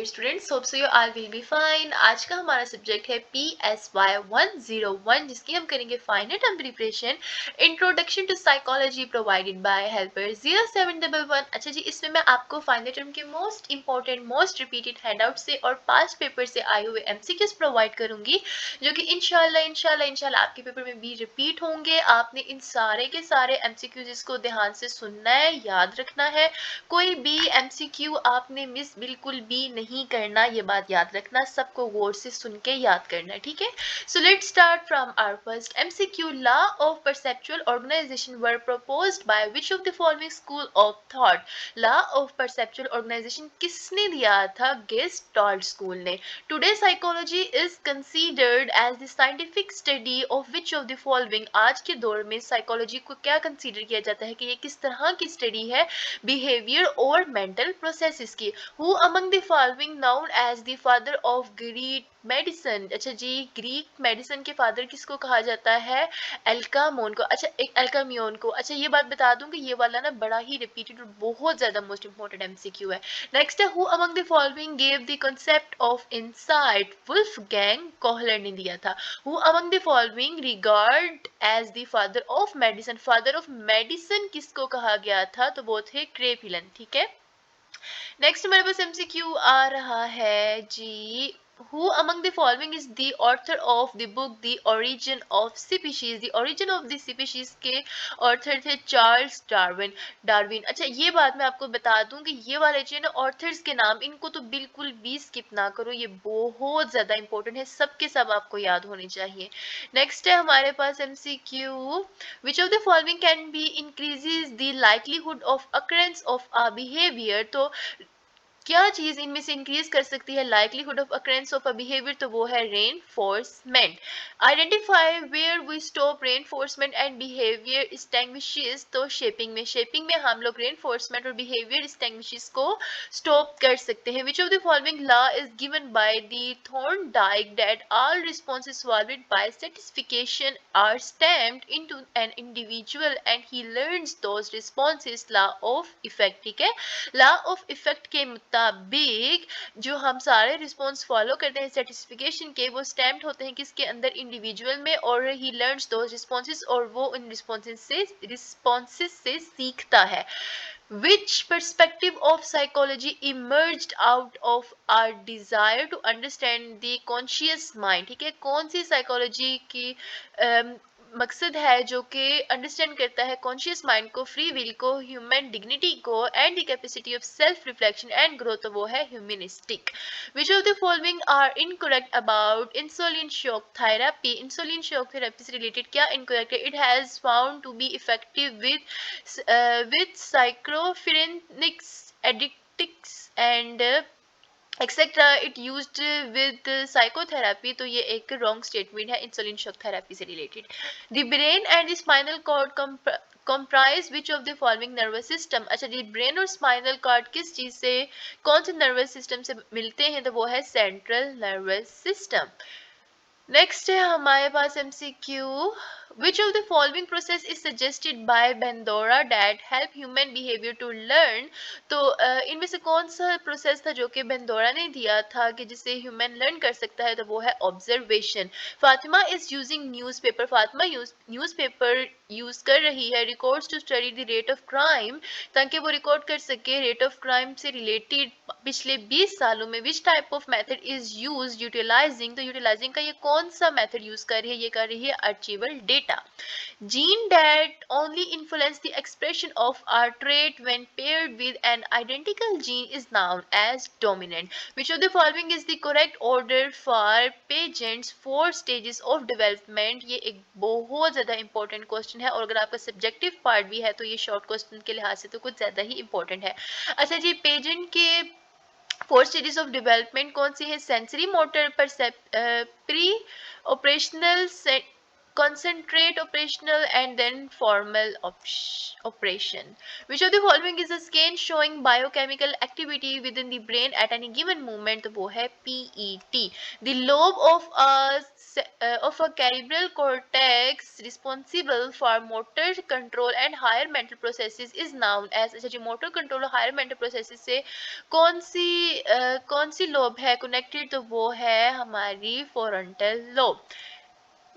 Students, hope so you all will be fine. आज का हमारा सब्जेक्ट है PSY 101, जिसकी हम करेंगे final term preparation, introduction to psychology provided by helper 0711। अच्छा जी, इसमें मैं आपको फाइनल टर्म के most important most repeated handout से और पास्ट पेपर से आए हुए MCQs प्रोवाइड करूंगी, जो कि इंशाल्लाह आपके पेपर में भी रिपीट होंगे। आपने इन सारे के सारे MCQs को ध्यान से सुनना है, याद रखना है। कोई भी MCQ आपने मिस बिल्कुल भी नहीं करना, ये बात याद रखना। सबको गौर से सुन के याद करना है, ठीक है। So let's start from our first MCQ। Law of perceptual organisation were proposed by which of the following school of thought. Law of perceptual organisation किसने दिया था? गेस्टाल्ट स्कूल ने। Today psychology is considered as the scientific study of which of the following. आज के दौर में psychology को क्या कंसीडर किया जाता है कि ये किस तरह की स्टडी है? बिहेवियर और मेंटल प्रोसेसेस की। Who among the following known as the father of Greek medicine. अच्छा जी, ग्रीक मेडिसिन के फादर किसको कहा जाता है? एल्कामोन को। अच्छा, एक एल्कामियोन को। अच्छा, ये बात बता दूं कि ये वाला ना बड़ा ही रिपीटेड और बहुत ज्यादा मोस्ट इंपोर्टेंट MCQ है। नेक्स्ट है, who among the following gave the concept of insight. Wolfgang Kohler ने दिया था। Who among the following regard as the father of medicine. Father of medicine किसको कहा गया था? तो वो थे क्रेपिलन, ठीक है। नेक्स्ट हमारे पास MCQ आ रहा है जी। Who among the following is the author of the book The Origin of Species? The Origin of the Species के ऑथर थे चार्ल्स डार्विन। डार्विन। अच्छा, ये बात मैं आपको बता दूं कि ये वाले जो है ना ऑथर्स के नाम, इनको तो बिल्कुल भी स्किप ना करो, ये बहुत ज्यादा इंपॉर्टेंट है, सबके सब आपको याद होने चाहिए। नेक्स्ट है हमारे पास MCQ। Which of the following can be increases the likelihood of occurrence of a behavior? तो क्या चीज इनमें से इंक्रीज कर सकती है likelihood of occurrence of a behaviour? तो वो है reinforcement. Identify where we stop reinforcement and behaviour extinguishes. तो शेपिंग में हम लोग रेनफोर्समेंट और बिहेवियर एक्सटिंग्विशेस को स्टॉप कर सकते हैं। Which of the following law is given by the Thorndike that all responses solved by satisfaction are stamped into an individual and he learns those responses? Law of effect, ठीक है। Law of effect के मुताबिक जो हम सारे response follow करते हैं satisfaction के, वो स्टैम्प्ड होते हैं किसके अंदर? इंडिविजुअल में। और ही लर्न्स दोज रिस्पॉन्सेस, और वो इन रिस्पॉन्सेस से सीखता है। Which perspective of psychology emerged out of our desire to understand the conscious mind? ठीक है, कौन सी साइकोलॉजी की मकसद है जो कि अंडरस्टैंड करता है कॉन्शियस माइंड को, फ्री विल को, ह्यूमन डिग्निटी को and the capacity of self reflection and growth? तो वो है humanistic. Which of the following are incorrect about insulin shock therapy? Insulin shock therapy से रिलेटेड क्या इनकरेक्ट है? It has found to be effective with cyclopharynx addicts and etcetera it used with psychotherapy. तो ये एक wrong statement है insulin shock therapy से related. The brain and the spinal cord comprise which of the following nervous system? अच्छा जी, brain और spinal cord किस चीज से, कौन से नर्वस सिस्टम से मिलते हैं? तो वो है सेंट्रल नर्वस सिस्टम। नेक्स्ट है हमारे पास MCQ। Which of the following process is suggested by Bandora that help human behavior to learn? तो इनमें से कौन सा प्रोसेस था जो कि बेंदोरा ने दिया था कि जिससे ह्यूमन लर्न कर सकता है? तो वो है observation. Fatima is using newspaper. Fatima newspaper use कर रही है records to study the rate of crime, ताकि वो रिकॉर्ड कर सके रेट ऑफ क्राइम से रिलेटेड पिछले 20 सालों में। Which type of method is use utilising? तो यूटिलाइजिंग का ये कौन सा मेथड यूज कर रही है? ये कर रही है अर्चिवल data. Gene that only influence the expression of our trait when paired with an identical gene is known as dominant. Which of the following is the correct order for Paget's 4 stages of development? ये एक बहुत ज़्यादा important question है, और अगर आपका subjective part भी है तो ये शॉर्ट क्वेश्चन के लिहाज से तो कुछ ज़्यादा ही इंपॉर्टेंट है। अच्छा जी, पेजेंट के 4 स्टेजेस ऑफ डेवलपमेंट कौन सी है? Sensory, motor, pre operational, concentrate operational and then formal operation. Which of the following is a scan showing biochemical activity within the brain at any given moment? तो वो है PET. The lobe of a cerebral cortex responsible for motor control and higher mental processes is known as. अच्छा जी, motor control और higher mental processes से कौन सी lobe है connected? तो वो है हमारी frontal लोब.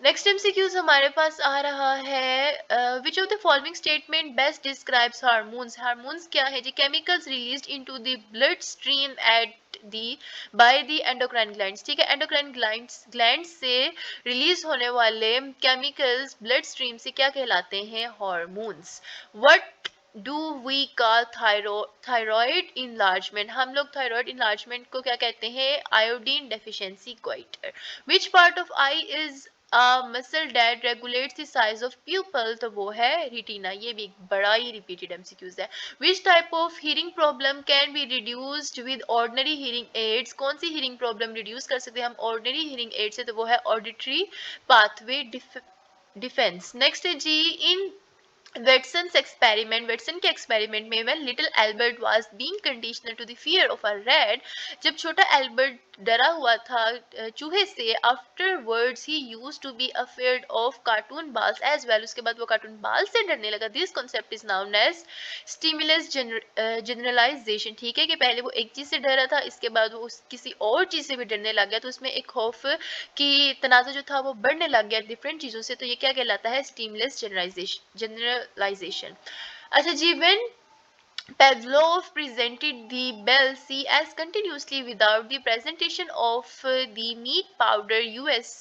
नेक्स्ट एमसीक्यूज हमारे पास आ रहा है which of the following statement best describes hormones. Hormones क्या है जी? Chemicals released into the blood stream at the by the endocrine glands. ठीक है, एंडोक्राइन ग्लैंड से रिलीज होने वाले केमिकल्स ब्लड स्ट्रीम से क्या कहलाते हैं? Hormones. What do we call thyroid enlargement? हम लोग थायराइड इनलार्जमेंट को क्या कहते हैं? Iodine deficiency goitre. Which part of eye is muscle that regulates the size of pupil? तो वो है रेटिना. ये भी एक बड़ा ही रिपीटेड एमसीक्यूज है. Which type of hearing problem can be reduced with ordinary hearing aids? कौन सी हियरिंग प्रॉब्लम रिड्यूस कर सकते हैं हम ऑर्डिनरी हियरिंग एड से? तो वो है ऑडिटरी पाथवे डिफेंस. नेक्स्ट है जी, इन वेटसन्स एक्सपेरिमेंट, वेटसन के एक्सपेरिमेंट में when little Albert was being conditional to the fear of a rat, जब छोटा एल्बर्ट डरा हुआ था चूहे से, afterwards he used to be afraid of cartoon balls as well. उसके बाद वो कार्टून बाल से डरने लगा. This concept is known as stimulus generalisation. ठीक है, कि पहले वो एक चीज से डरा था, इसके बाद वो किसी और चीज से भी डरने लग गया, तो उसमें एक खौफ की तनाज़ा जो था वो बढ़ने लग गया डिफरेंट चीजों से. तो ये क्या कहलाता है? Stimulus generalisation. अच्छा जी, when Pavlov presented the bell C as continuously without the presentation of the meat powder US.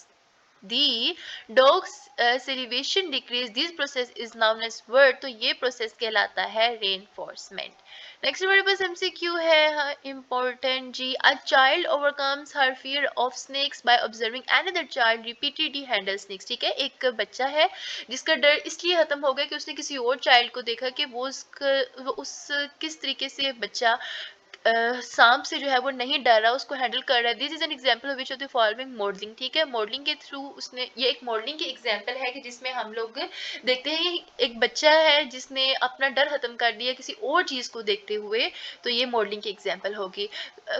The dog's salivation decrease. This process is known as word. तो ये process कहलाता है reinforcement. नेक्स्ट हमारे पास MCQ है इम्पोर्टेंट जी. A child overcomes her fear of snakes by observing another child repeatedly handle snakes. ठीक है, एक बच्चा है जिसका डर इसलिए खत्म हो गया कि उसने किसी और चाइल्ड को देखा कि वो उस किस तरीके से बच्चा सांप से जो है वो नहीं डर रहा, उसको हैंडल कर रहा है. This is an example of which of the following modelling. ठीक है, मॉडलिंग के थ्रू उसने, ये एक मॉडलिंग की एग्जांपल है कि जिसमें हम लोग देखते हैं एक बच्चा है जिसने अपना डर खत्म कर दिया किसी और चीज को देखते हुए. तो ये मॉडलिंग की एग्जांपल होगी.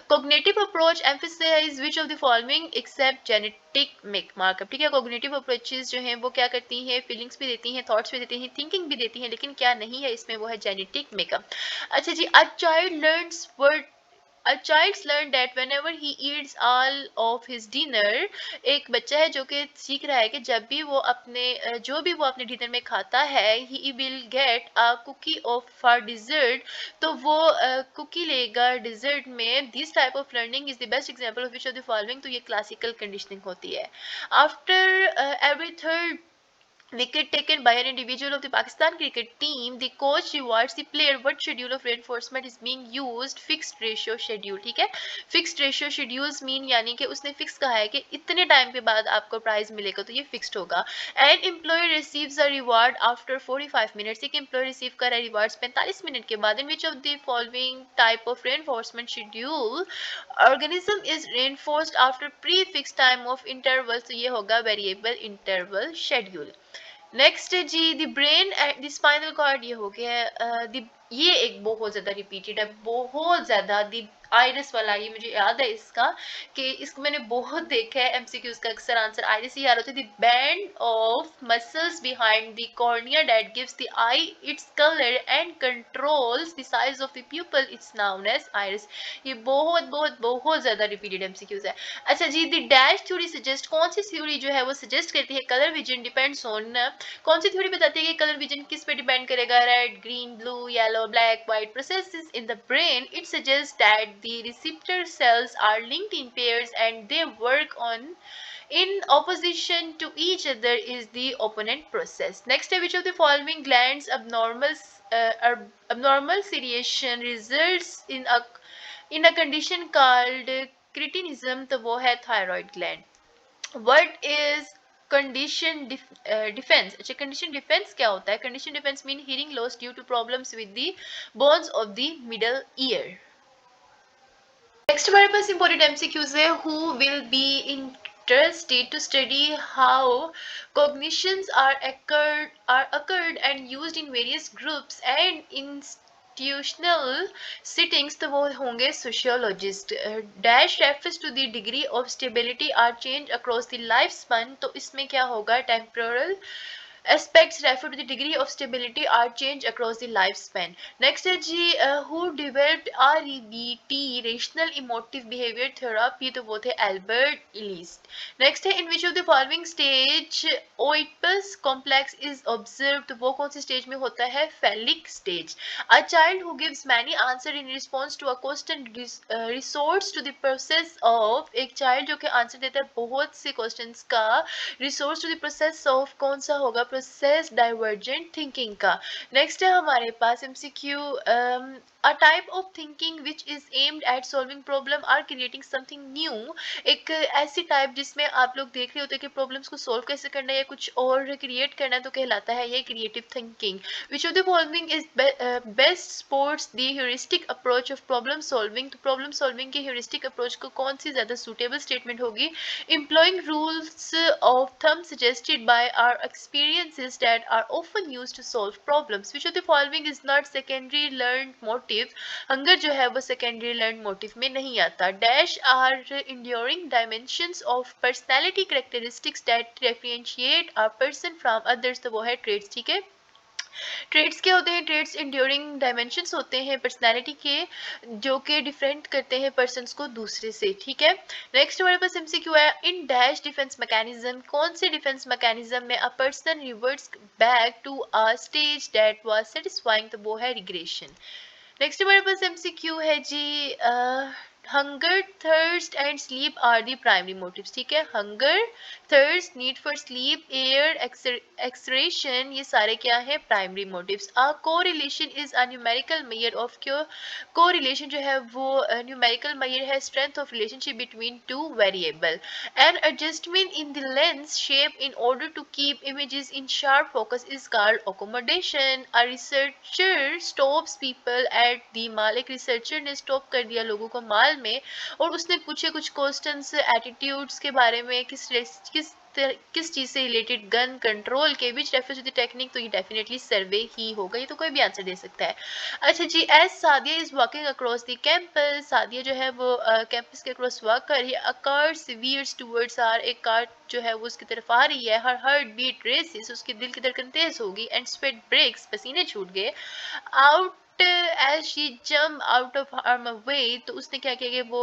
Cognitive approach emphasise which of the following except genetic markup. ठीक है, कॉग्निटिव अप्रोचेस जो हैं वो क्या करती हैं? फीलिंग्स भी देती हैं, थॉट्स भी देती हैं, थिंकिंग भी देती हैं, लेकिन क्या नहीं है इसमें? वो है जेनेटिक मेकअप. अच्छा जी, A child learns that whenever he eats all of his dinner. एक बच्चा है जो कि सीख रहा है कि जब भी वो जो भी वो अपने डिनर में खाता है, he will get a cookie for dessert. तो वो कुकी लेगा डिजर्ट में. This type of learning is the best example of which of the following? तो ये क्लासिकल कंडीशनिंग होती है. After every third wicket taken by an individual of the Pakistan cricket team, the coach rewards the player. What schedule of reinforcement is being used? Fixed ratio schedule. ठीक है, fixed ratio schedules mean यानी कि उसने fix कहा है कि इतने time के बाद आपको प्राइज मिलेगा, तो ये फिक्स्ड होगा. An employee receives a reward after 45 minutes. एक एम्प्लॉय रिसीव कर रहा है रिवार्ड्स 45 मिनट के बाद. In which of the following type of reinforcement schedule organism is reinforced after prefixed time of interval? तो ये होगा variable interval schedule. नेक्स्ट जी, the brain and the spinal cord. ये हो गया ये एक बहुत ज्यादा रिपीटेड है, बहुत ज्यादा. द आइरिस वाला, ये मुझे याद है इसका कि इसको मैंने बहुत देखा है एमसीक्यूज का अक्सर आंसर आइरिस ही आ रहा था. The band of muscles behind the cornea that gives the eye its colour and controls the size of the pupil, it's known as iris. ये बहुत बहुत बहुत ज्यादा रिपीटेड एमसीक्यूज है. अच्छा जी, द डैश थ्योरी सजेस्ट. कौन सी थ्योरी जो है वो सजेस्ट करती है कलर विजन डिपेंड्स ऑन. कौन सी थ्योरी बताती है कि कलर विजन किस पे डिपेंड करेगा? Red, green, blue, yellow, black, white processes in the brain. It suggest that the receptor cells are linked in pairs and they work on in opposition to each other is the opponent process. Next, which of the following glands abnormal seriation results in a condition called cretinism? तो वो है thyroid gland. What is condition defense? अच्छा, condition defense क्या होता है? Condition defense mean hearing loss due to problems with the bones of the middle ear. Next हमारे पास important MCQs है. Who will be after state to study how cognitions are occurred and used in various groups and institutional settings, तो वो होंगे sociologist. Dash refers to the degree of stability or change across the lifespan, तो इसमें क्या होगा temporal aspects refer to the degree of stability or change across the lifespan. Next है जी who developed REBT rational emotive behavior therapy, तो वो थे Albert Ellis. Next है in which of the following stage Oedipus complex is observed, तो वो कौन सी stage में होता है phallic stage. A child who gives many answer in response to a question resorts to the process of, एक child जो कि answer देता है बहुत से questions का resorts to the process of कौन सा होगा प्रोसेस डाइवर्जेंट थिंकिंग का. नेक्स्ट है हमारे पास MCQ a type of thinking which is aimed at solving problem or creating something new. एक ऐसी टाइप जिसमें आप लोग देख रहे होते हैं कि प्रॉब्लम्स को सॉल्व कैसे करना है या कुछ और क्रिएट करना है, तो कहलाता है ये creative thinking. Which of the following is best supports the heuristic approach of problem solving, तो प्रॉब्लम सॉल्विंग के ह्यूरिस्टिक अप्रोच को कौन सी ज्यादा सुटेबल स्टेटमेंट होगी. employing rules of thumb suggested by our experiences that are often used to solve problems. Which of the following is not secondary learned motive? hunger जो है वो secondary learned motive में नहीं आता. Dash are enduring dimensions of personality characteristics that differentiate a person from others, तो वो है traits. ठीक है. ट्रेड्स क्या होते हैं. ट्रेड्स इंड्योरिंग डायमेंशंस होते हैं पर्सनालिटी के जो कि डिफरेंट करते हैं पर्सन्स को दूसरे से. ठीक है. नेक्स्ट हमारे पास एमसीक्यू है इन डैश डिफेंस मैकेनिज्म, कौन से डिफेंस मैकेनिज्म में a person reverts back to a stage that was satisfying, तो वो है रिग्रेशन. नेक्स्ट हमारे पास एमसीक्यू है जी hunger thirst and sleep are the primary motives. ठीक है. Hunger thirst need for sleep air excretion ये सारे क्या है primary motives. A correlation is a numerical measure of क्यों. कोरिलेशन जो है वो न्यूमेरिकल मेजर है strength of relationship between two variable. An adjustment in the lens shape in order to keep images in sharp focus is called accommodation. A researcher stops people at the mall, एक researcher ने stop कर दिया लोगों को माल में और उसने पूछे कुछ क्वेश्चंस एटीट्यूड्स के बारे में किस चीज से रिलेटेड गन कंट्रोल के which refers to the technique, तो ये डेफिनेटली सर्वे ही होगा. ये तो कोई भी आंसर दे सकता है. अच्छा जी as Sadia is walking across the campus, Sadia जो है वो कैंपस के अक्रॉस वॉक कर रही है. अ कार सीवियर्स टुवर्ड्स आर, एक कार जो है वो उसकी तरफ आ रही है. हर हार्ट बीट रेसिस, उसकी दिल की धड़कन तेज होगी. एंड स्वेट ब्रेक्स, पसीने छूट गए. Out as she jump out of harm way, तो उसने क्या किया कि वो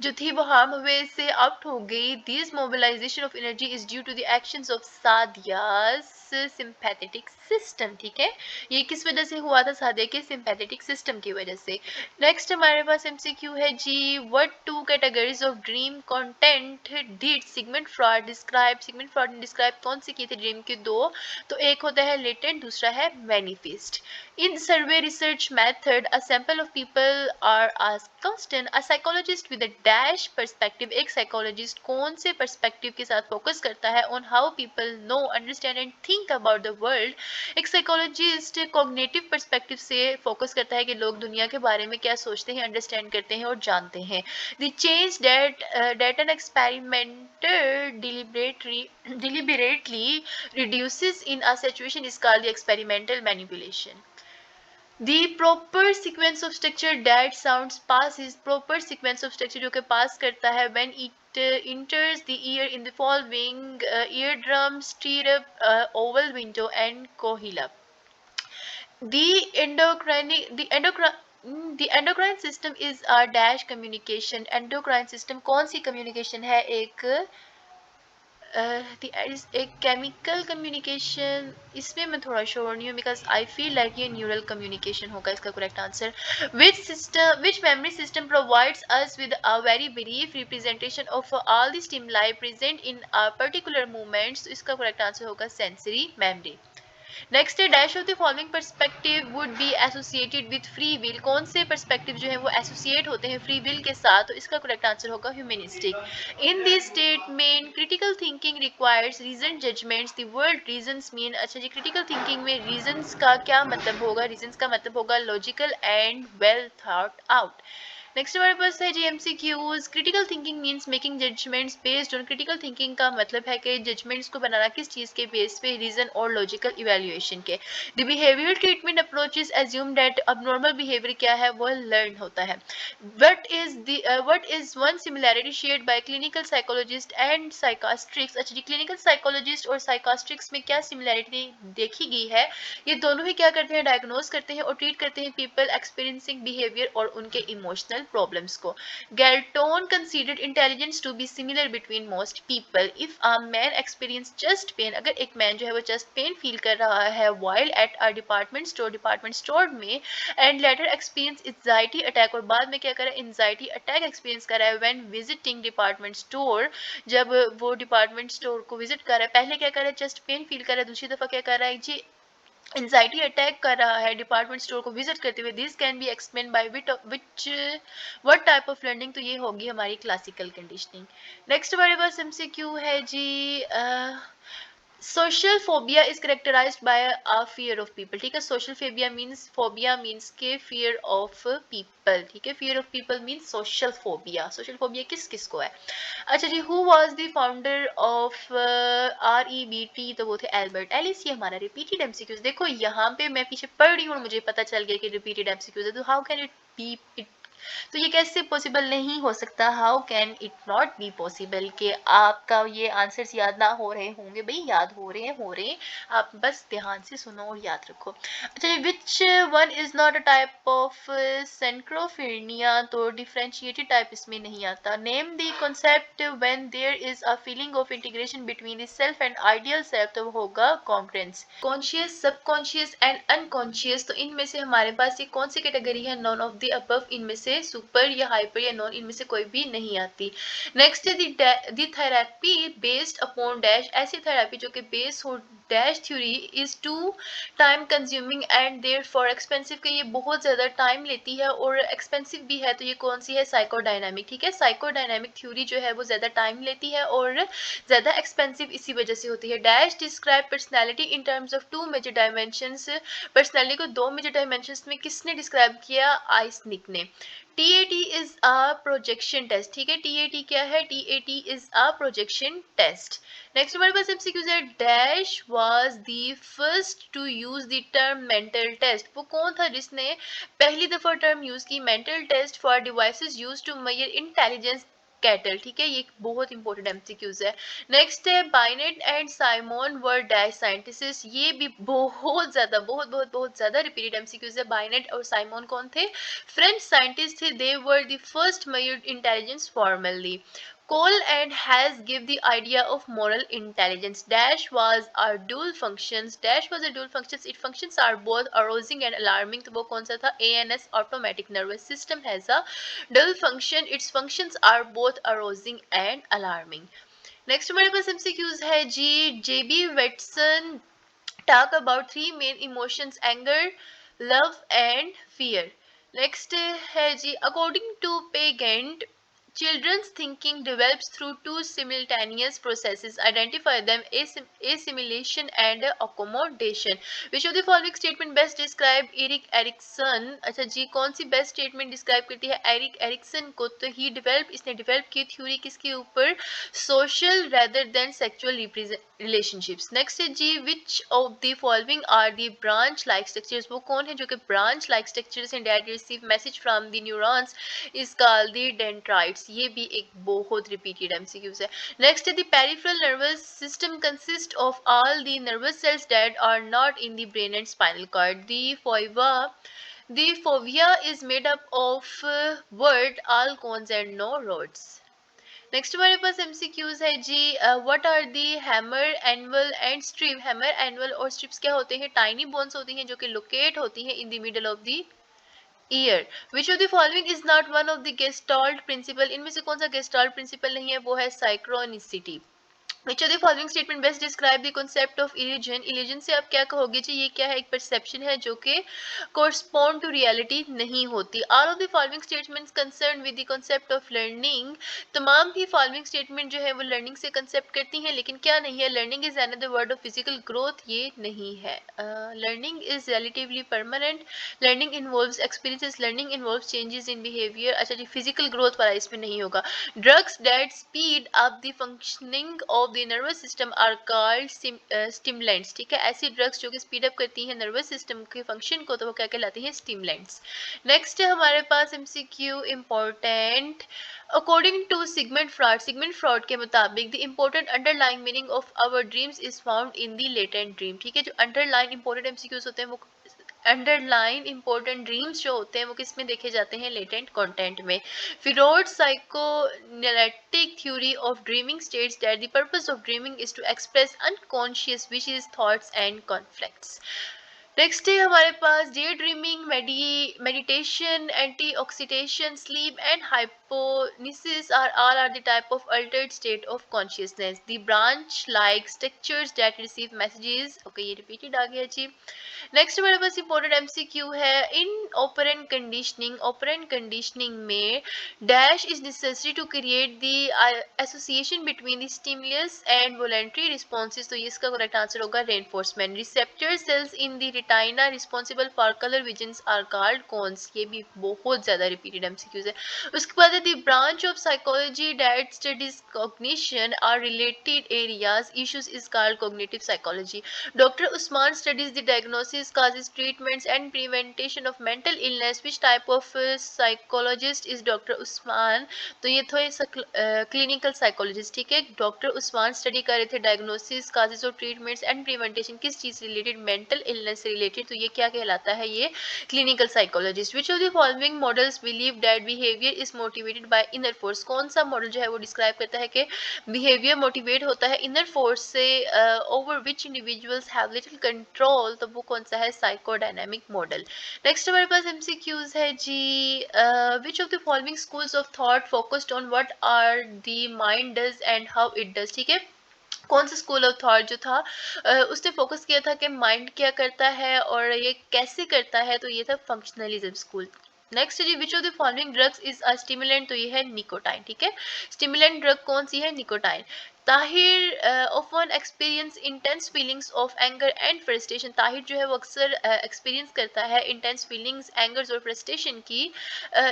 जो थी वो हार्म वे से आउट हो गई. This mobilisation of energy is due to the actions of Sadia's sympathetic system. ठीक है. ये किस वजह से हुआ था. सादिया के सिंपैथेटिक सिस्टम की वजह से. नेक्स्ट हमारे पास एमसीक्यू है जी what two categories of dream content did Sigmund Freud describe. Sigmund Freud ने डिस्क्राइब कौन सी की थी ड्रीम की. दो. तो एक होता है लेटेंट, दूसरा है manifest. In survey research method, a sample of people are asked question. A psychologist with a dash perspective, एक psychologist कौन से perspective के साथ focus करता है on how people know, understand and think about the world. एक psychologist cognitive perspective से focus करता है कि लोग दुनिया के बारे में क्या सोचते हैं, understand करते हैं और जानते हैं. The change that an experimenter deliberately reduces in a situation is called the experimental manipulation. The proper sequence of structure that sounds passes, proper sequence of structure जो कि pass करता है when it enters the ear in the following eardrum, stirrup, oval window and cochlear. The endocrine system is a dash communication. endocrine system कौन सी communication है. एक एक chemical communication, इसमें मैं थोड़ा श्योर नहीं हूँ बिकॉज आई फील लाइक ये न्यूरल कम्युनिकेशन होगा इसका correct answer. Which memory system provides us with a very brief representation of all the stimuli present in a particular movements, तो इसका करेक्ट आंसर होगा सेंसरी मेमोरी. नेक्स्ट है dash of the following perspective would be associated with free will, कौन से perspective जो है वो associate होते हैं फ्री विल के साथ, तो इसका करेक्ट आंसर होगा humanistic. In this statement critical thinking requires reason judgements the word reasons mean. अच्छा जी क्रिटिकल थिंकिंग में रीजंस का क्या मतलब होगा. रीजंस का मतलब होगा logical and well thought out. Next हमारे पास है जी MCQs. Critical thinking means making judgements based on critical thinking का मतलब है कि जजमेंट्स को बनाना किस चीज़ के बेस पे, रीजन और लॉजिकल इवैल्यूएशन के। The behavioural treatment approaches assume that abnormal behaviour क्या है वो लर्न होता है। What is one similarity shared by clinical psychologist and साइकास्ट्रिक्स। अच्छा जी, क्लिनिकल साइकोलॉजिस्ट और साइकास्ट्रिक्स में क्या सिमिलैरिटी देखी गई है? ये दोनों ही क्या करते हैं, डायग्नोज करते हैं और ट्रीट करते हैं पीपल एक्सपीरियंसिंग बिहेवियर और उनके इमोशनल प्रॉब्लम्स को। Galton considered intelligence to be similar between most people. If a man experience chest pain, अगर एक मैन जो है वो चेस्ट पेन फील कर रहा है while at a department store में, and later experience anxiety attack, और बाद में क्या कर रहा है, एंजाइटी अटैक एक्सपीरियंस कर रहा है व्हेन विजिटिंग डिपार्टमेंट स्टोर, जब वो डिपार्टमेंट स्टोर को विजिट कर रहा है। पहले क्या कर रहा है, चेस्ट पेन फील कर रहा है, दूसरी दफा क्या कर रहा है जी, एंजाइटी अटैक कर रहा है डिपार्टमेंट स्टोर को विजिट करते हुए। This can be explain by which what type of learning, तो ये होगी हमारी क्लासिकल कंडीशनिंग। नेक्स्ट हमारे पास एमसीक्यू है जी, social phobia is characterised by a fear of people. ठीक है, social phobia means, phobia means के फियर ऑफ पीपल। ठीक है, fear of people means social phobia. Social phobia किस किस को है? अच्छा जी, who was the founder of REBT? तो वो थे एल्बर्ट एलिस। ये हमारा रिपीटेड एमसीक्यूज। देखो यहाँ पे मैं पीछे पढ़ रही हूँ और मुझे पता चल गया कि रिपीटेड एमसीक्यूज है, तो how can it be it, तो ये कैसे पॉसिबल नहीं हो सकता? How can it not be possible कि आपका ये आंसर्स याद ना हो रहे होंगे? भाई याद हो रहे हैं, हो रहे हैं, आप बस ध्यान से सुनो और याद रखो। अच्छा, which one is not a type of schizophrenia? तो डिफरेंशिएटेड टाइप इसमें नहीं आता। Name the concept when there is a feeling of integration between the self and ideal self, तो होगा congruence. Conscious, subconscious and unconscious, तो इनमें से हमारे पास ये कौन सी कैटेगरी है? None of the above. इनमें से सुपर या हाइपर या नॉन, इनमें से कोई भी नहीं आती। नेक्स्ट है the therapy based upon dash. ऐसी थेरेपी जो कि बेस हो dash theory is too time consuming and therefore expensive, के ये बहुत ज़्यादा टाइम लेती है और एक्सपेंसिव भी है। तो ये कौन सी है? साइकोडायनामिक। ठीक है, साइकोडायनामिक थ्योरी जो है वो ज़्यादा टाइम लेती है और ज़्यादा एक्सपेंसिव इसी वजह से होती है। Dash describe personality in terms of two major dimensions. Personality को दो मेजर डायमेंशंस में किसने डिस्क्राइब किया? आइसनिक ने। TAT is a projection test. ठीक है, TAT क्या है? TAT is a projection test. Next हमारे पास एमसीक्यूज है, dash was the first to use the term mental test. वो कौन था जिसने पहली दफा टर्म यूज की mental test for devices used to measure intelligence? Cattell. ठीक है, ये बहुत इंपॉर्टेंट एमसीक्यूज है। नेक्स्ट है, Binet and Simon were dash scientist. ये भी बहुत ज्यादा, बहुत बहुत बहुत ज्यादा रिपीटेड एमसीक्यूज है। बाइनेट और साइमन कौन थे? फ्रेंच साइंटिस्ट थे। They were the first measured intelligence formally. Cole and has give the idea of moral intelligence. Dash was a dual functions. Dash was a dual functions. Its functions are both arousing and alarming. तो वो कौन सा था? ANS automatic nervous system has a dual function. Its functions are both arousing and alarming. Next हमारे पास MCQs है जी, JB Watson talk about three main emotions: anger, love and fear. Next है जी, according to Pagant, children's thinking develops through two simultaneous processes. Identify them: assimilation and accommodation. Which of the following statement best describe Erik Erikson? अच्छा जी, कौन सी best statement describe करती है Eric Erikson को? तो he develop, इसने develop की theory किसके ऊपर? Social rather than sexual relationships. Next है जी, which of the following are the branch like structures? वो कौन है जो कि branch like structures and that receive message from the neurons is called the dendrites. ये भी एक बहुत रिपीटेड एमसीक्यूज है। नेक्स्ट है, the peripheral nervous system consist of all the nervous cells that are not in the brain and spinal cord. The fovea is made up of word, all cones and no rods. Next हमारे पास MCQs है जी, what are the hammer, anvil and stirrup? Hammer, anvil और stirrups क्या होते हैं? Tiny bones होती हैं जो कि लोकेट होती हैं in the middle of the ear. Which of the following is not one of the Gestalt principle? इनमें से कौन सा गेस्टाल्ट प्रिंसिपल नहीं है? वो है साइक्रोनिसिटी। Which of the following statement best describe the concept of illusion? Illusion से आप क्या कहोगे जी? ये क्या है? एक perception है जो कि correspond to reality नहीं होती. All of the following statements concerned with the concept of learning. तमाम ही following statement जो है वो learning से concept करती हैं, लेकिन क्या नहीं है? Learning is another word of physical growth. ये नहीं है. Learning is relatively permanent. Learning involves experiences. Learning involves changes in behavior. अच्छा जी, physical growth वाला इसमें नहीं होगा. Drugs that speed up the functioning of the nervous system are called stimulants. ठीक है, ऐसी ड्रग्स जो कि स्पीड अप करती हैं नर्वस सिस्टम के फंक्शन को, तो वो क्या कहलाती हैं? स्टिमुलेंट्स. नेक्स्ट है हमारे पास MCQ important. According to Sigmund Freud के मुताबिक the important underlying meaning of our dreams is found in the latent dream. ठीक है, जो अंडरलाइन इंपॉर्टेंट एमसीक्यूज होते हैं वो अंडरलाइन इंपॉर्टेंट ड्रीम्स जो होते हैं वो किस में देखे जाते हैं? लेटेंट कंटेंट में. Freud's psychoanalytic theory of dreaming states that the purpose of dreaming is to express unconscious wishes, thoughts and conflicts. Next है हमारे पास day dreaming, meditation, anti oxidation, sleep and hypnosis are all are the type of altered state of consciousness. The branch like structures that receive messages. Okay, ये repeated आ गया जी. Next हमारे पास important MCQ है. इन ऑपरेंट कंडीशनिंग में dash is necessary to create the association between the stimulus and voluntary responses. तो ये इसका करेक्ट आंसर होगा reinforcement. Receptor cells in the retina responsible for colour visions are called cones. ये भी बहुत ज्यादा repeated MCQs है. उसके बाद the branch of psychology that studies cognition are related areas issues is called cognitive psychology. Doctor Usman studies the diagnosis, causes, treatments and prevention of mental illness. Which type of psychologist is doctor Usman? तो ये थे clinical psychologist. ठीक है, doctor Usman study कर रहे थे diagnosis, causes और treatments and prevention. किस चीज से रिलेटेड? मेंटल इलनेस से रिलेटेड. तो ये क्या कहलाता है? ये clinical psychologist. Which of the following models believe that behaviour is motivated by inner force? कौन सा मॉडल जो है वो डिस्क्राइब करता है कि बिहेवियर मोटिवेट होता है इनर फोर्स से, over which individuals have little control? तो वो कौन सा है? Psychodynamic model. नेक्स्ट हमारे पास एमसीक्यूज है जी. Which of the following schools of thought focused on what are the mind does and how it does. ठीक है, कौन सा स्कूल ऑफ थॉट जो था उसने फोकस किया था कि माइंड क्या करता है और ये कैसे करता है? तो ये था फंक्शनलिज्म स्कूल. नेक्स्ट जी, which of the following drugs is a stimulant? तो ये है निकोटाइन. ठीक है, स्टिमुलेंट ड्रग कौन सी है? Nicotine. Tahir often experience intense feelings of anger and frustration. Tahir जो है वो अक्सर एक्सपीरियंस करता है इंटेंस फीलिंग्स, एंगर्स और फ्रस्ट्रेशन की.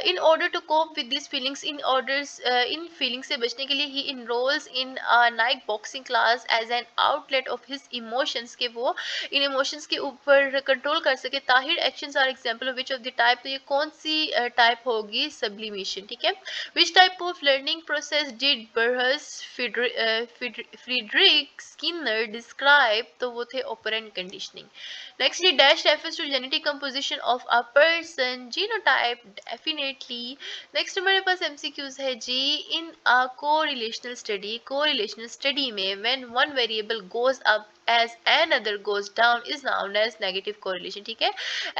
In order to cope with this feelings, इन फीलिंग्स से बचने के लिए he enrolls in kick boxing class as an outlet of his emotions, के वो इन इमोशंस के ऊपर कंट्रोल कर सके. Tahir actions are example of which of the type? तो ये कौन सी टाइप होगी? सब्लिमेशन. ठीक है. Which type of learning process did Burrhus Frederic Skinner describe? तो वो थे ऑपरेंट कंडीशनिंग. नेक्स्ट ये dash refers to genetic composition of a person, genotype. Definitely. Next हमारे पास एमसीक्यूज है जी. इन अ कोरिलेशनल स्टडी में when one variable goes up as another goes down is known as negative correlation. ठीक है,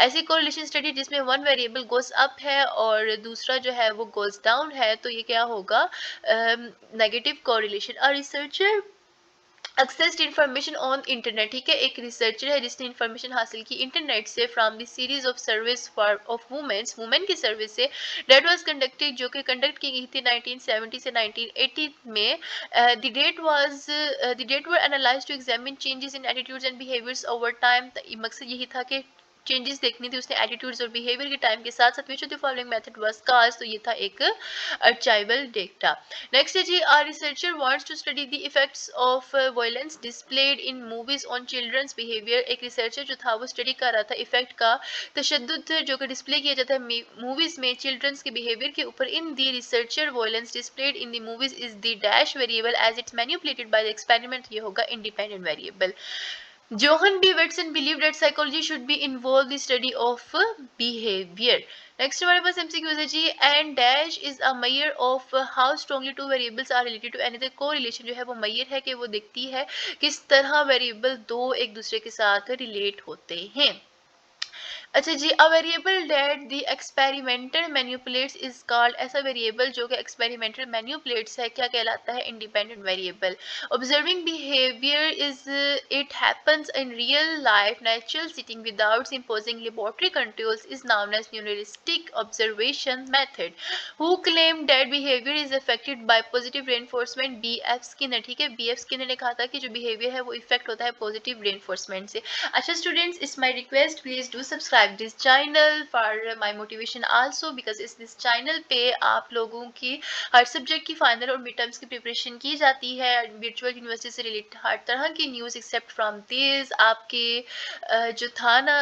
ऐसी correlation study जिसमें one variable goes up है और दूसरा जो है वो goes down है, तो ये क्या होगा? Negative correlation. A researcher accessed information on internet. ठीक है, एक रिसर्चर है जिसने इंफॉर्मेशन हासिल की इंटरनेट से from the series of service for of women की सर्विस से डेट वाज कंडक्टेड, जो कि कंडक्ट की गई थी 1970 से 1980 में. The data were analysed to examine changes in attitudes and behaviours over time. मकसद यही था कि चेंजेस देखनी थी उसने एटीट्यूड्स और बिहेवियर के टाइम के साथ साथ. Which of the following method was cast? तो ये था एक अर्चाइवल डेटा. नेक्स्ट है जी, a researcher wants to study the effects of violence displayed in movies on children's behaviour. एक रिसर्चर जो था वो स्टडी कर रहा था इफेक्ट का तशद्दुद जो कि डिस्प्ले किया जाता है मूवीज में चिल्ड्रंस के बिहेवियर के ऊपर. In the researcher violence displayed in the movies is the dash variable as it's manipulated by the experiment. ये होगा independent variable. Johann B. Watson believed that psychology should be involved the study of behavior. Next हमारे पास MCQs है जी. And dash is a measure of how strongly two variables are related to another. Correlation जो है वो major है कि वो देखती है किस तरह वेरिएबल दो एक दूसरे के साथ रिलेट होते हैं. अच्छा जी, a variable that the experimenter manipulates is called, ऐसा वेरिएबल जो कि एक्सपेरिमेंटर मैनिपुलेट्स है क्या कहलाता है? Independent variable. Observing behaviour is it happens in real life natural setting without imposing laboratory controls is known as neuralistic observation method. Who claimed that behavior is affected by positive reinforcement? B F Skinner. ठीक है, B F Skinner ने कहा था कि जो behaviour है वो effect होता है पॉजिटिव रेनफोर्समेंट से। अच्छा students, it's my request, please do subscribe this channel for my motivation also, because इस दिस चैनल पे आप लोगों की हर सब्जेक्ट की फाइनल और मिड टर्म्स की प्रिपरेशन की जाती है। वर्चुअल यूनिवर्सिटी से रिलेटेड हर तरह की न्यूज़ एक्सेप्ट फ्रॉम दिस, आपके जो था ना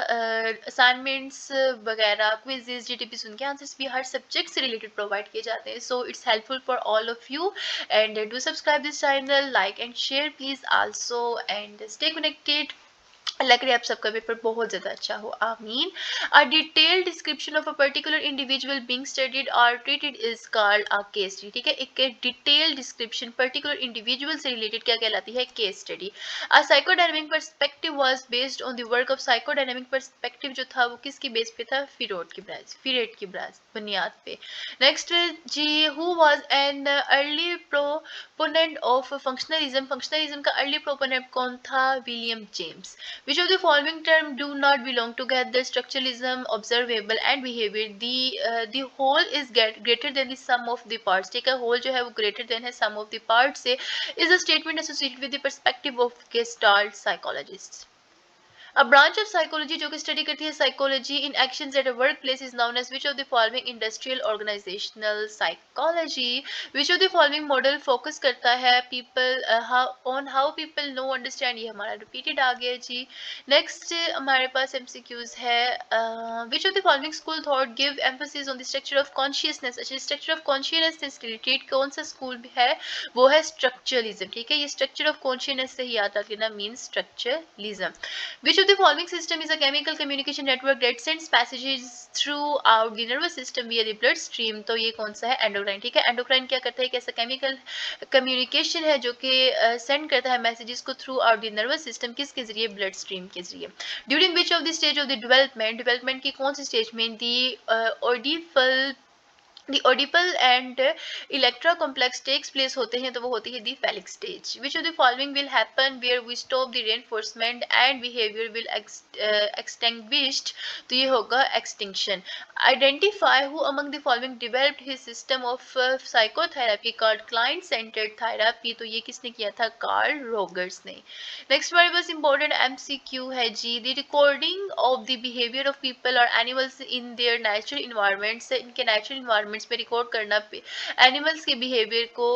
असाइनमेंट्स वगैरह, क्विजेज, जीटीपीस, उनके आंसर्स भी हर सब्जेक्ट से रिलेटेड प्रोवाइड किए जाते हैं। So it's helpful for all of you, and do subscribe this channel, like and share please also, and stay connected। लग रहा है आप सबका पेपर बहुत ज़्यादा अच्छा हो, आमीन। A detailed description of a particular individual being studied और treated is called a case study. ठीक है, एक डिटेल डिस्क्रिप्शन पर्टिकुलर इंडिविजुअल से रिलेटेड क्या कहलाती है? Case study. A psychodynamic perspective was based on the work of psychodynamic perspective जो था वो किसकी बेस पे था? फिरेट की बुनियाद पे। नेक्स्ट जी, who was an early proponent of functionalism? Functionalism का अर्ली प्रोपोनेंट कौन था? William James. Which of the following terms do not belong together? Structuralism, observable and behavior. The whole is greater than the sum of the parts. ठीक है, whole जो है वो greater than है sum of the parts से, is a statement associated with the perspective of Gestalt psychologists. A branch of psychology जो कि study करती है psychology in actions at a work place is known as which of the following? Industrial organisational psychology. Which of the following model focus करता है people on how people know understand? ये हमारा repeated आ गया जी। Next हमारे पास MCQs है। Which of the following school thought give emphasis on the structure of consciousness? अच्छा, स्ट्रक्चर ऑफ कॉन्शियसनेस से रिलेटेड कौन सा स्कूल है? वो है स्ट्रक्चरलिज्म। ठीक है, ये स्ट्रक्चर ऑफ कॉन्शियसनेस से ही याद रखना, mean structuralism. Which of the following system is a chemical communication network that sends messages throughout the nervous system via the blood stream? तो ये कौन सा है? एंडोक्राइन। ठीक है, एंडोक्राइन क्या करता है? एक ऐसा केमिकल कम्युनिकेशन है जो कि सेंड करता है मैसेजेस को through out the nervous system, किसके जरिए? ब्लड स्ट्रीम के जरिए। During which of the stage of the development की कौन सी स्टेज में? दी ऑडिफल The oedipal and electra complex takes place होते हैं तो वो होती है the phallic stage. Which of the following will happen where we stop the reinforcement and behavior will extinguished? तो ये होगा extinction. Identify who among the following developed his system of psychotherapy called client-centered therapy? तो ये किसने किया था? Karl Rogers ने। Next हमारे पास इंपॉर्टेंट एमसीक्यू है जी। The recording of the behaviour of people और animals in their natural environments, इनके नेचुरल इन्वायरमेंट्स में रिकॉर्ड करना एनिमल्स के बिहेवियर को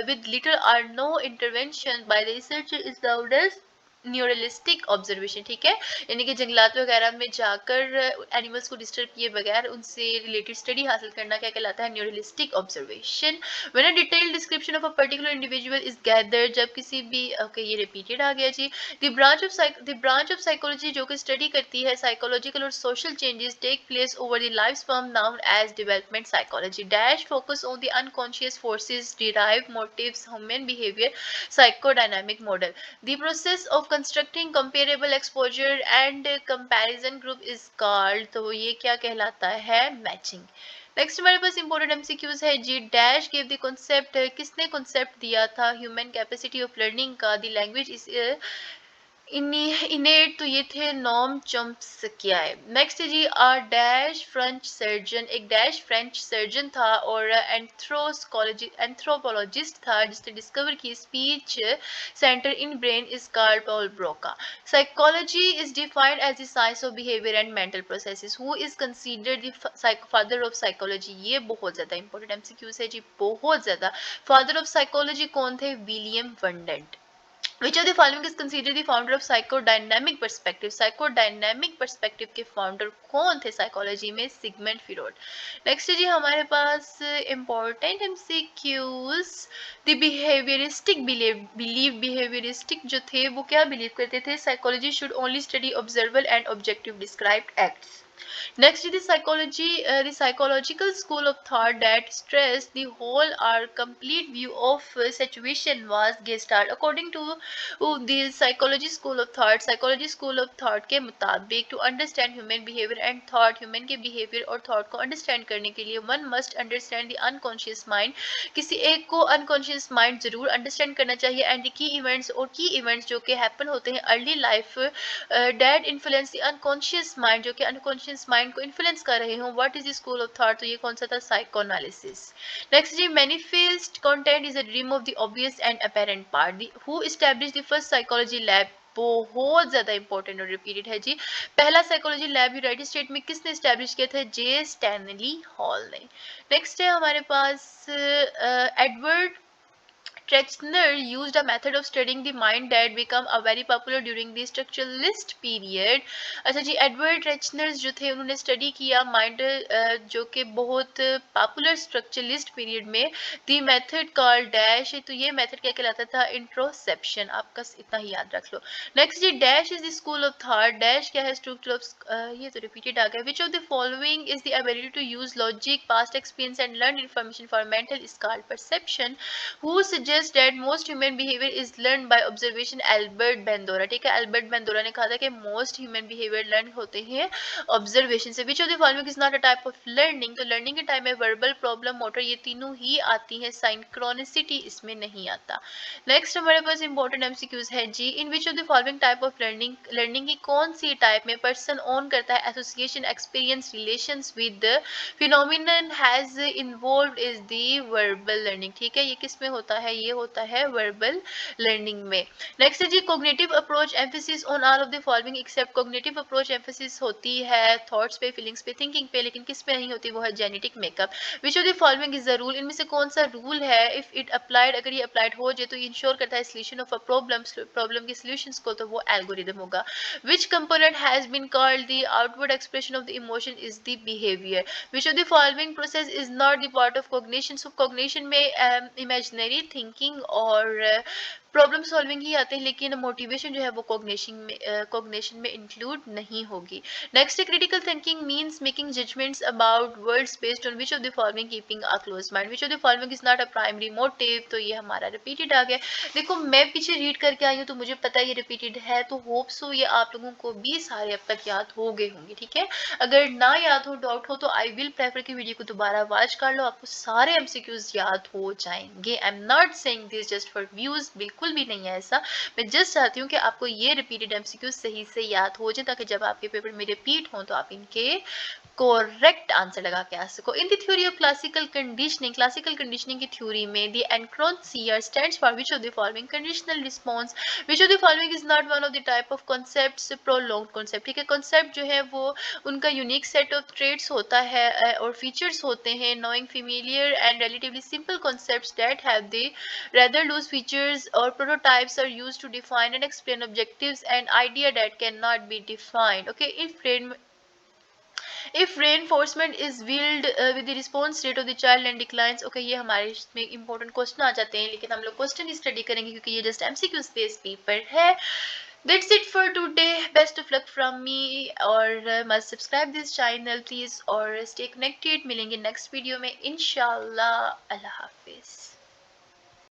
विद लिटिल और no intervention by the researcher is known as naturalistic observation. ठीक है, यानी कि जंगलात वगैरह में जाकर एनिमल्स को डिस्टर्ब किए बगैर उनसे रिलेटेड स्टडी हासिल करना क्या कहलाता है? Naturalistic observation. When a detailed description of a particular individual is gathered, जब किसी भी ओके ये रिपीटेड आ गया जी। द ब्रांच ऑफ साइकोलॉजी जो कि स्टडी करती है साइकोलॉजिकल और social changes take place over the life span known as development psychology. Dash focus on the unconscious forces derive motives human behaviour psychodynamic model. The process of constructing comparable exposure and comparison group is called, तो ये क्या कहलाता है? Matching. Next हमारे पास important MCQs है जी। Dash give the concept, किसने कॉन्सेप्ट दिया था ह्यूमन कैपेसिटी ऑफ लर्निंग का? द लैंग्वेज इज इनेट, तो ये थे नॉम चॉम्स्की। नेक्स्ट है जी, डैश फ्रेंच सर्जन, एक डैश फ्रेंच सर्जन था और एंथ्रोपोलॉजिस्ट था जिसने डिस्कवर की speech centre in brain is called Paul Broca. Psychology is defined as the science of behaviour and mental processes. Who is considered the father of psychology? ये बहुत ज्यादा important MCQs है जी, बहुत ज्यादा। फादर ऑफ साइकोलॉजी कौन थे? William वंडेंट। Which of the following is considered the founder of psychodynamic perspective? Psychodynamic perspective के founder कौन थे साइकोलॉजी में? Sigmund Freud. नेक्स्ट है जी हमारे पास important MCQs। the behavioristic behavioristic जो थे वो क्या बिलीव करते थे? Psychology should only study observable and objective described acts. Next is the psychological school of thought that stressed the whole or complete view of situation was Gestalt. According to the psychology school of thought के मुताबिक to understand human behavior and thought, human के behavior और thought को understand करने के लिए one must understand the unconscious mind. किसी एक को unconscious mind जरूर understand करना चाहिए and the key events और key events जो कि happen होते हैं early life that influence the unconscious mind, जो कि अनकॉन्शियस माइंड को इन्फ्लुएंस कर रहे हो. What is the school of thought? तो ये कौन सा था? साइकोएनालिसिस. नेक्स्ट जी, manifest content is a dream of the obvious and apparent part. Who establish the first psychology lab? बहुत ज्यादा इंपॉर्टेंट और रिपीटेड है जी. पहला साइकोलॉजी लैब यूनाइटेड स्टेट में किसने एस्टैब्लिश किया था? जे स्टैनली हॉल ने. नेक्स्ट है हमारे पास Edward Trechner used a method of studying the mind that became very popular during the structuralist period. अच्छा जी, एडवर्ड ट्रेचनर्स जो थे उन्होंने स्टडी किया माइंड जो कि बहुत पॉपुलर स्ट्रक्चरलिस्ट पीरियड में. दी मेथड कॉल्ड डैश, तो ये मेथड क्या कहलाता था? इंट्रोसेप्शन. आपका इतना ही याद रख लो. नेक्स्ट जी, dash is the school of thought. Dash क्या है? स्ट्रक्चर ऑफ ये तो रिपीटेड आ गया. Which of the following is the ability to use logic, past experience and learn information for mental is called perception. Who suggests that most human behavior is learned by observation? Albert Bandura. ठीक है, Albert बेंदोरा ने कहा था कि most human behaviour learn होते हैं observation से. विच of the following is not a type of learning? तो लर्निंग के टाइम में वर्बल, प्रॉब्लम, मोटर, ये तीनों ही आती हैं. साइंक्रोनिसिटी इसमें नहीं आता. नेक्स्ट हमारे पास इंपॉर्टेंट एमसीक्यूज है जी. In which of the following type of learning, learning की कौन सी टाइप में पर्सन ओन करता है association, experience, relations with phenomenon has involved is the verbal learning. ठीक है, ये किस में होता है? ये होता है वर्बल लर्निंग में. नेक्स्ट है जी, cognitive approach emphasis on all of the following except. Cognitive approach emphasis होती है थॉट्स पे, फीलिंग्स पे, थिंकिंग पे, लेकिन किस पे नहीं होती? वो है genetic makeup. Which of the following is the rule? इनमें से कौन सा रूल है इफ इट अप्लाइड, अगर ये अप्लाइड हो जाए तो इंश्योर करता है solution of a problem, problem के सॉल्यूशंस को? तो वो एल्गोरिदम होगा. Which component has been called the outward expression of the emotion? Is the behaviour. Which of the following process is not the part of cognition? So cognition में imaginary thinking और problem solving ही आते हैं, लेकिन motivation जो है वो cognition में इंक्लूड नहीं होगी. Next, critical thinking means making judgments about words based on which of the following keeping a close mind. Which of the following is not a primary motive? तो ये हमारा रिपीटेड आ गया. देखो मैं पीछे रीड करके आई हूँ तो मुझे पता है ये रिपीटेड है, तो होप सो ये आप लोगों को भी सारे अब तक याद हो गए होंगे. ठीक है, अगर ना याद हो, डाउट हो, तो आई विल प्रेफर कि वीडियो को दोबारा वॉच कर लो, आपको सारे एमसीक्यूज याद हो जाएंगे. I am not saying this just for views, बिल्कुल भी नहीं है ऐसा. मैं जस्ट चाहती हूँ कि आपको ये रिपीटेड एमसीक्यूज सही से याद हो जाए, ताकि जब आपके पेपर में रिपीट हो तो आप इनके करेक्ट आंसर लगा के आ सको. In the theory of classical conditioning की थ्योरी में द एनक्रोसियर stands for which of the following? Conditional response. Which of the following is not one of the type of concepts? Prolonged concept. ठीक है, concept जो है वो उनका unique set of trades होता है और फीचर्स होते हैं. Knowing familiar and relatively simple concepts that have the rather loose features or prototypes are used to define and explain objectives and idea that cannot be defined. Okay, if reinforcement is willed with the response rate of the child and declines. Okay, ये हमारे इसमें important question आ जाते हैं, लेकिन हम लोग question study करेंगे क्योंकि ये just MCQ based paper है. That's it for today. Best of luck from me. और must subscribe this channel please और stay connected. मिलेंगे next video में इंशाल्लाह. अल्लाह हाफिज.